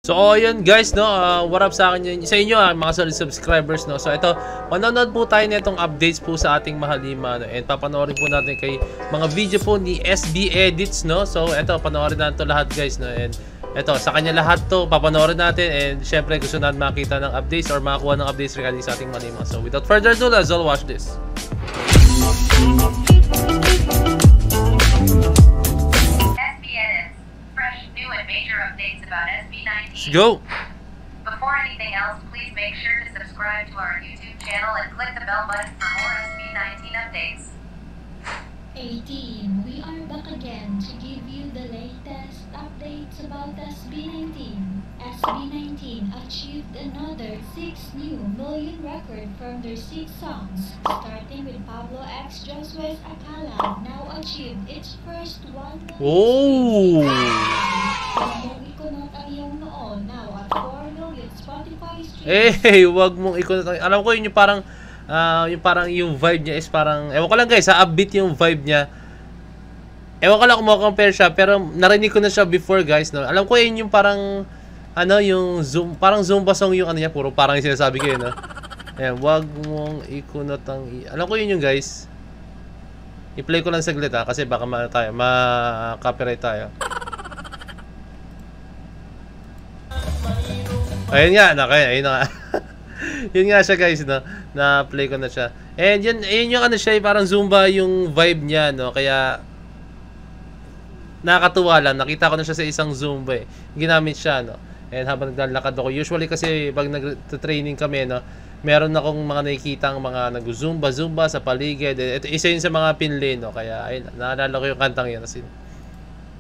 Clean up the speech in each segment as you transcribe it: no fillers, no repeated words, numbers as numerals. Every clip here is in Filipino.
So ayun guys, no, what up sa akin yun, sa inyo mga solid subscribers, no. So ito, manonood po tayo nitong updates po sa ating Mahalima, no, and papanoorin po natin kay mga video po ni SB Edits, no. So ito, panoorin natin to lahat guys, no, and ito, sa kanya lahat to papanoorin natin, and syempre gusto natin makita ng updates or makakuha ng updates regarding sa ating Mahalima. So without further ado, let's all watch this. About SB19. Let's go. Before anything else, please make sure to subscribe to our YouTube channel and click the bell button for more SB19 updates. 18. We are back again to give you the latest updates about SB19. SB19 achieved another 6 new million record from their 6 songs, starting with Pablo X Josue's Akala, now achieved its first 1 million. Oh! Ikunot ang iyong noon, now at 4 million Spotify streams. Hey, wag mong ikunot. Alam ko yun yung parang yung vibe niya is parang, ewan ko lang guys, upbeat yung vibe niya. Ewan ko lang kung compare siya, pero narinig ko na siya before guys, no. Alam ko yun yung parang yung parang Zumba song yung niya, puro parang yung sinasabi ko yun, no. Ayan, wag mong ikunot ang alam ko yun yung guys. I-play ko lang saglit kasi baka ma-copyright tayo. Ayun nga, ayun nga. Yun nga siya guys, no, na-play ko na siya. And yun yung siya, parang Zumba yung vibe niya, no, kaya nakakatuwa lang, nakita ko na siya sa isang Zumba ginamit siya, no. And habang naglalakad ako, usually kasi pag nag-training kami, no, meron akong mga nakikitang mga nag-Zumba sa paligid. Ito isa yun sa mga pinlay, no, kaya ayun, naalala ko yung kantang yun kasi.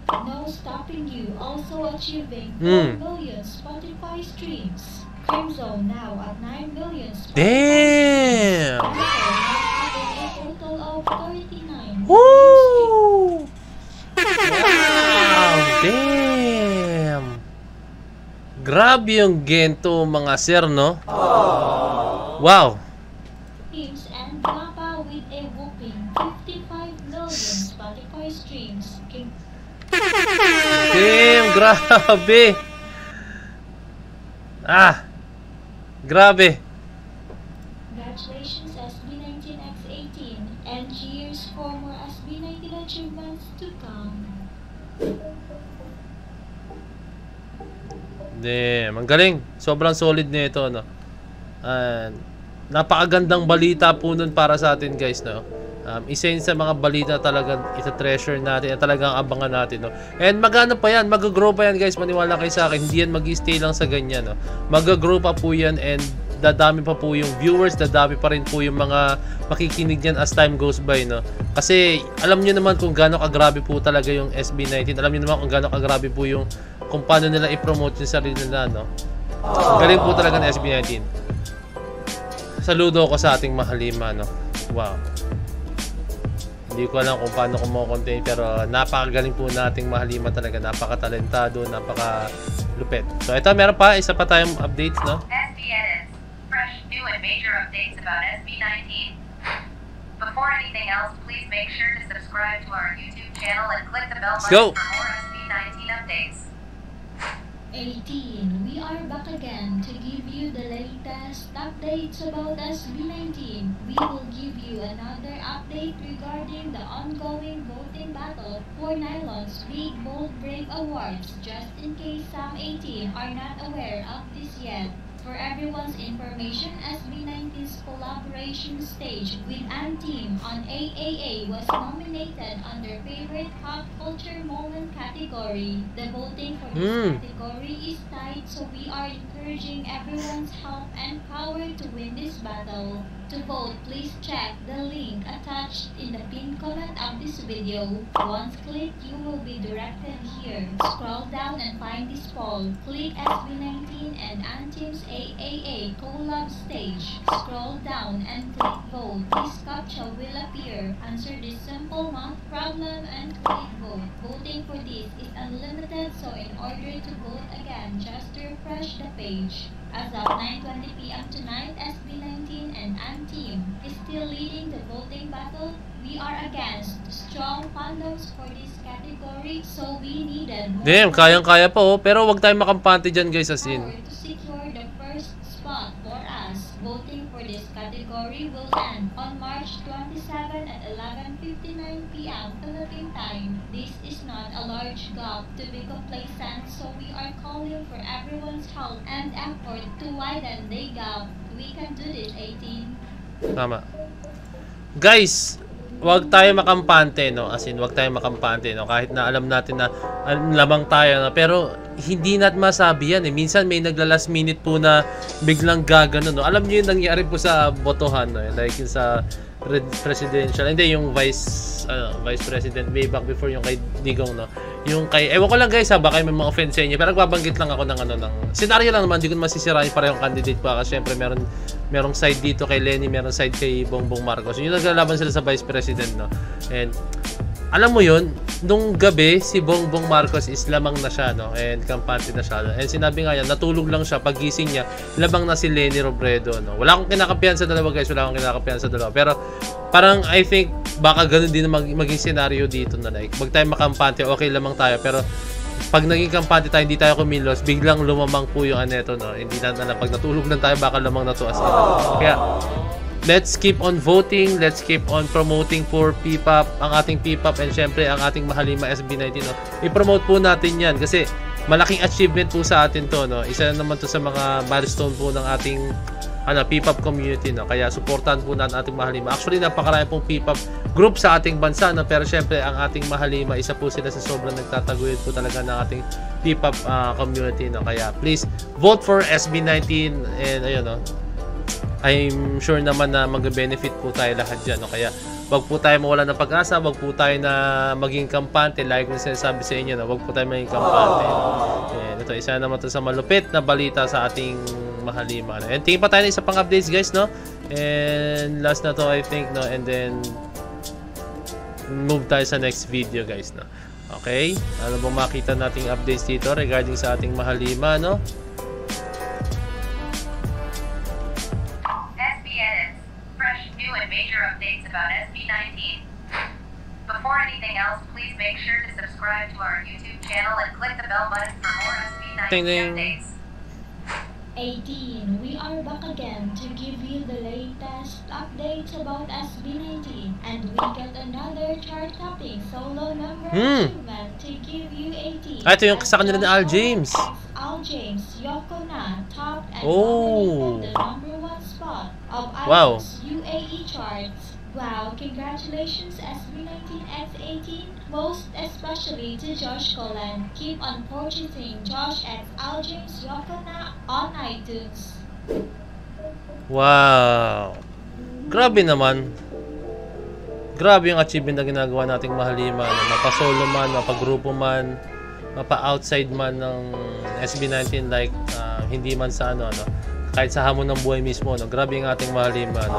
No Stopping You also achieving 4 million Spotify streams. Crimson now at 9 million Spotify Damn! streams. Having a total of 39 Woo! Wow! Damn! Grabe yung gento mga sir, no? Wow! streams and Mapa with a whooping 55 million Spotify streams. Damn! Grabe! Grabe! Congratulations SB19X18 and cheers for more SB19 achievements to come. Damn! Ang galing! Sobrang solid nito, no? Napakagandang balita po nun para sa atin guys, no? Isa yun sa mga balita talagang ita-treasure natin at talagang abangan natin, no? And magano pa yan, mag-grow pa yan guys, maniwala kayo sa akin, hindi yan mag-stay lang sa ganyan, no? Mag-grow pa po yan, and dadami pa po yung viewers, dadami pa rin po yung mga makikinig yan as time goes by, no? Kasi alam nyo naman kung gaano kagrabe po talaga yung SB19, alam nyo naman kung gaano kagrabe po yung kung paano nila i-promote yung sarili nila, no? Galing po talaga ng SB19. Saludo ko sa ating Mahalima, no? Wow. Hindi ko alam kung paano kumo-contain, pero napakagaling po nating Mahalima talaga, napakatalentado, napakalupit. So ito, meron pa, isa pa tayong updates, no? SB Edits. Fresh, new and major updates about SB19. Before anything else, please make sure to subscribe to our YouTube channel and click the bell button for more SB19 updates. 18. We are back again to give you the latest updates about SB19. We will give you another update regarding the ongoing voting battle for Nylon's Big Bold Brave Awards, just in case some 18 are not aware of this yet. For everyone's information, SB19's collaboration stage with Anteam on AAA was nominated under Favorite Pop Culture Moment category. The voting for this category is tight, so we are encouraging everyone's help and power to win this battle. To vote, please check the link attached in the pinned comment of this video. Once clicked, you will be directed here. Scroll down and find this poll. Click SB19 and Anteam's AAA collab stage. Scroll down and click vote. This captcha will appear. Answer this simple math problem and click vote. Voting for this is unlimited, so in order to vote again, just refresh refresh the page. As of 9:20 p.m. tonight, SB19 and ANTEAM is still leading the voting battle. We are against strong fandoms for this category, so we needed more Damn, kayang-kaya pa oh. Pero wag tayong makampante dyan guys as in. power to secure the first spot for us. Voting for this category will end on March 27 at 11:59 p.m. Philippine time. This is not a large gap to be complacent, so we are calling for everyone's help and effort to widen the gap. We can do this, 18. Tama. Guys, wag tayo makampante, no? As in, wag tayo makampante, no? Kahit na alam natin na lamang tayo, no? Pero hindi natin masabi yan, eh. Minsan may nagla-last minute po na biglang gagano, no? Alam niyo yung nangyari po sa botohan, no? Like yung sa presidential, hindi yung vice president way back before yung kay Digong, no? Yung kay, ewan ko lang guys ha, baka may mga offense sa inyo, pero nagbabanggit lang ako ng ng senaryo lang naman, hindi ko masisirain parehong candidate pa kasi syempre merong side dito kay Lenny, merong side kay Bongbong Marcos. Yung naglalaban sila sa vice president, no? And alam mo yun, nung gabi si Bongbong Marcos is lamang na siya, no? And kampante na siya. And sinabi nga yan, natulog lang siya, pagising niya, lamang na si Lenny Robredo, no? Wala akong kinakapihan sa dalawa guys, wala akong kinakapihan sa dalawa. Pero parang I think baka ganun din maging scenario dito na like, wag tayo makampante, okay lamang tayo. Pero pag naging kampante tayo, hindi tayo kumilos, biglang lumamang po yung aneto, no? Hindi na pag natulog lang tayo, baka lamang na to as in. Kaya let's keep on voting, let's keep on promoting for PPAP, ang ating PPAP and syempre ang ating Mahalima SB19, no? I-promote po natin yan kasi malaking achievement po sa atin to, no? Isa naman to sa mga milestone po ng ating PPAP community, no? Kaya supportan po natin ating Mahalima. Actually, napakarami pong PPAP group sa ating bansa, no? Pero syempre ang ating Mahalima, isa po sila sa sobrang nagtataguyod po talaga ng ating PPAP community, no? Kaya please vote for SB19 and ayun, no? I'm sure naman na mag-benefit po tayo lahat dyan, no? Kaya wag po tayo mawala ng pag-asa, wag po tayo na maging kampante, like kung sinasabi sa inyo, no? Wag po tayo maging kampante, no? And ito, isa naman to sa malupit na balita sa ating Mahalima, no? And tingin pa tayo na isa pang updates guys, no? And last na to I think, no? And then move tayo sa next video guys, no? Okay, ano bang makita nating updates dito regarding sa ating Mahalima, no? Major updates about SB19. Before anything else, please make sure to subscribe to our YouTube channel and click the bell button for more SB19 updates. 18. We are back again to give you the latest updates about SB19, and we got another chart-topping solo number achievement to give you 18. Ito yung sa kanila ni Al James. Al James, Yoko na topped and dominated the #1 spot of iTunes UAE charts. Wow, congratulations SB19X18, most especially to Josh Colan. Keep on purchasing Josh X Al James Yoko na on iTunes. Wow! Grabe naman. Grabe yung achievement na ginagawa nating Mahalima. Mapa-solo man, mapa-grupo man, mapa-outside man ng SB19 like hindi man sa kahit sa hamon ng buhay mismo, no? Grabe yung ating Mahalima, no?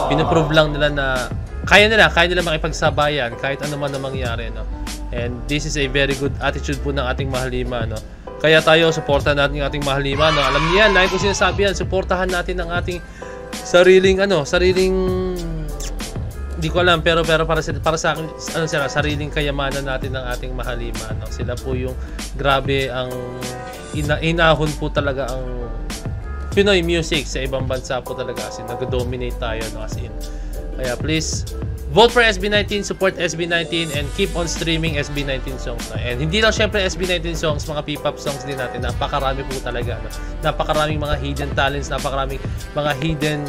Pinoprove lang nila na kaya nila makipagsabayan kahit ano man na mangyari, no? And this is a very good attitude po ng ating Mahalima, no? Kaya tayo, supportahan natin yung ating Mahalima, no? Alam niyo yan, like ko sinasabi yan, supportahan natin ang ating sariling hindi ko alam, pero para sa akin, sariling kayamanan natin ng ating Mahalima, no? Sila po yung grabe ang inahon po talaga ang Pinoy music sa ibang bansa po talaga, as in nag-dominate tayo, no? As in, kaya please vote for SB19, support SB19 and keep on streaming SB19 songs, no? And hindi lang syempre SB19 songs, mga P-pop songs din natin, napakarami po talaga, no? Napakaraming mga hidden talents, napakaraming mga hidden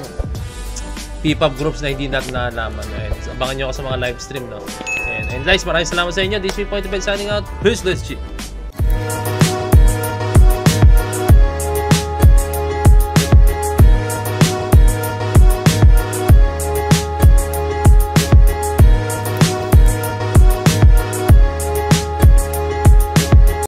P-pop groups na hindi natin nalaman, no? And abangan nyo ako sa mga live stream, no? And guys, maraming salamat sa inyo. This is Point of View signing out. Peace, let's cheat.